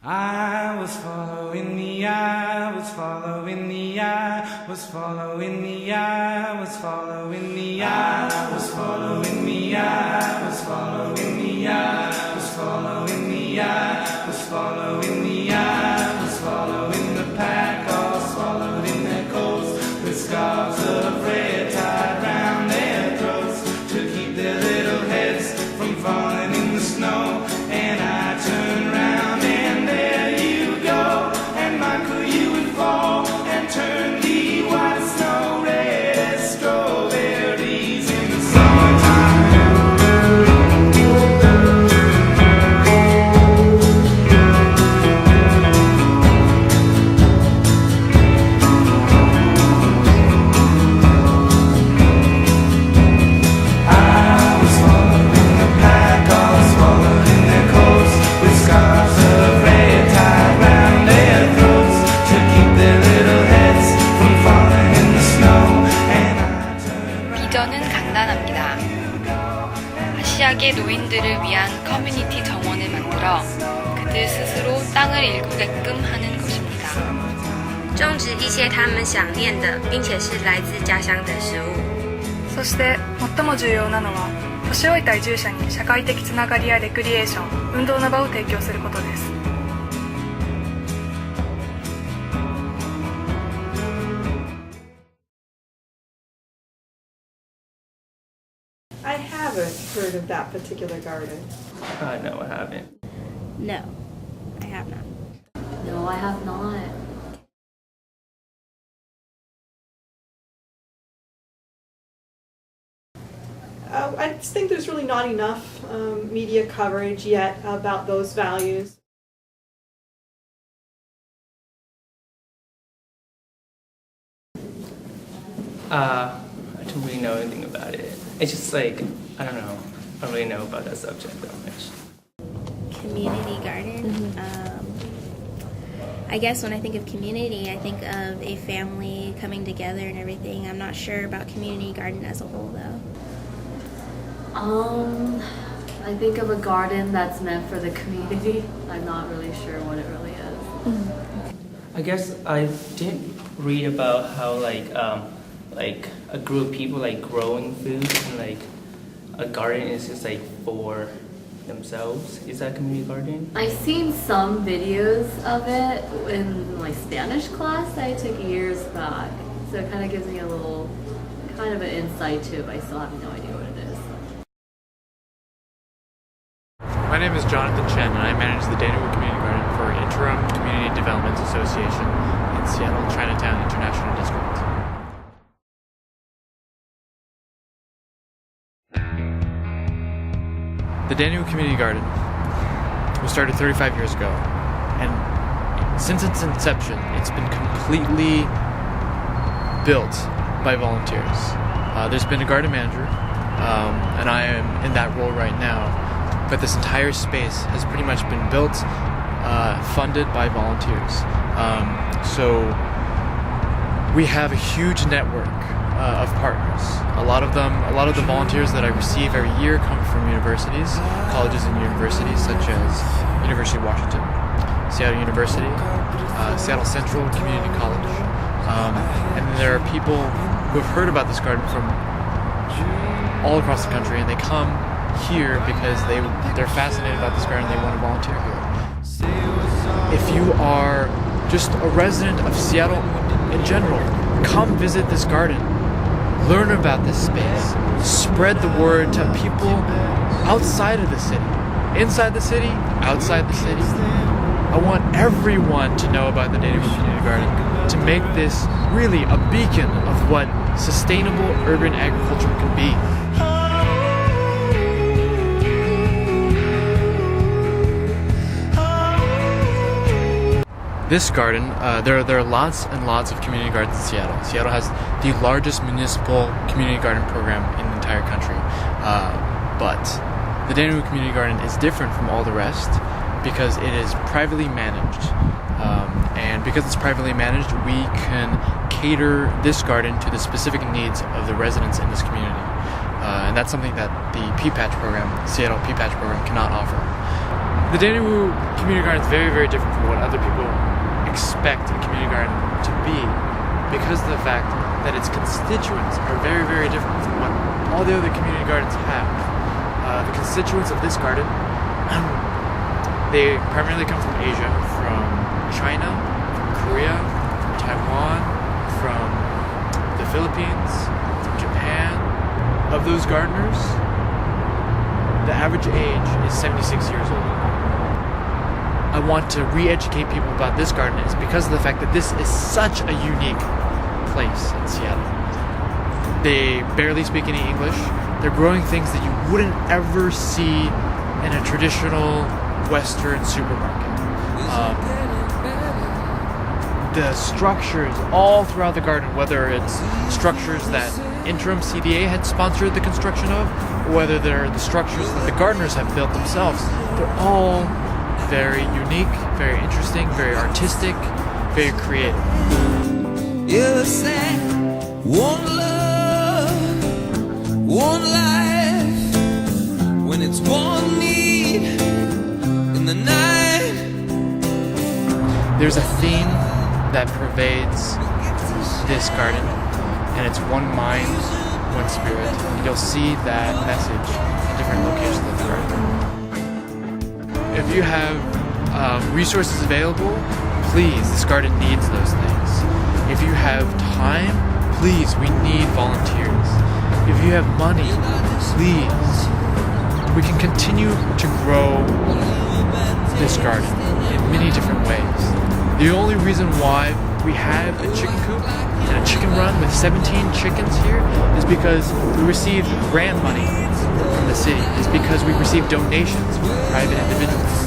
I was following the eye, was following the eye, was following the eye, was following the eye, was following the eye, was following the eye, was following the eye, was following the eye, was following the pack, all swallowed in their coats, with scarves of red tied round their throats to keep their little heads from falling in the snow. And I turned round and there you go, and Michael, you would fall and turn the white snow red as strawberries in the summertime. I was following the pack, all swallowed in their coats, with scarves of red tied round their throats to keep their little heads from falling in the snow. And I turned round. 비전은 간단합니다. 아시아계 노인들을 위한 커뮤니티 정원을 만들어 그들 스스로 땅을 일구게끔 하는 것입니다. 种植一些他们想念的，并且是来自家乡的食物。そして最も重要なのは年老いた移住者に社会的つながりやレクリエーション、運動の場を提供することです。I haven't heard of that particular garden. No, I haven't. No, I have not. No, I have not. I just think there's really not enough media coverage yet about those values. I don't really know anything about it. It's just like, I don't know. I don't really know about that subject that much. Community garden. I guess when I think of community, I think of a family coming together and everything. I'm not sure about community garden as a whole, though. I think of a garden that's meant for the community. I'm not really sure what it really is. I guess I did read about how like a group of people like growing food and like a garden is just like for themselves. Is that community garden? I've seen some videos of it in my Spanish class that I took years back. So it kind of gives me a little, kind of an insight to it, but I still have no idea what it is. My name is Jonathan Chen, and I manage the Danewood Community Garden for InterIm Community Development Association in Seattle Chinatown International District. The Danewood Community Garden was started 35 years ago, and since its inception, it's been completely built by volunteers. There's been a garden manager, and I am in that role right now. But this entire space has pretty much been built, funded by volunteers. So we have a huge network of partners. A lot of the volunteers that I receive every year come from universities, colleges and universities such as University of Washington, Seattle University, Seattle Central Community College. And there are people who have heard about this garden from all across the country, and they come here because they're fascinated about this garden and they want to volunteer here. If you are just a resident of Seattle in general, come visit this garden, learn about this space, spread the word to people outside of the city, inside the city, outside the city. I want everyone to know about the Danewood Community Garden, to make this really a beacon of what sustainable urban agriculture can be. This garden, there are lots and lots of community gardens in Seattle. Seattle has the largest municipal community garden program in the entire country. But the Danewood Community Garden is different from all the rest because it is privately managed. And because it's privately managed, we can cater this garden to the specific needs of the residents in this community. And that's something that the P-Patch program, Seattle P-Patch program, cannot offer. The Daewoo Community Garden is very, very different from what other people expect a community garden to be, because of the fact that its constituents are very, very different from what all the other community gardens have. The constituents of this garden, they primarily come from Asia, from China, from Korea, from Taiwan, from the Philippines, from Japan. Of those gardeners, the average age is 76 years old. I want to re-educate people about this garden is because of the fact that this is such a unique place in Seattle. They barely speak any English. They're growing things that you wouldn't ever see in a traditional Western supermarket. The structures all throughout the garden, whether it's structures that InterIm CDA had sponsored the construction of, or whether they're the structures that the gardeners have built themselves, they're all very unique, very interesting, very artistic, very creative. You said one love, one life, when it's one need in the night. There's a theme that pervades this garden, and it's one mind, one spirit. You'll see that message in different locations of the garden. If you have resources available, please, this garden needs those things. If you have time, please, we need volunteers. If you have money, please, we can continue to grow this garden in many different ways. The only reason why we have a chicken coop and a chicken run with 17 chickens here is because we received grant money from the city. It's because we received donations from private individuals.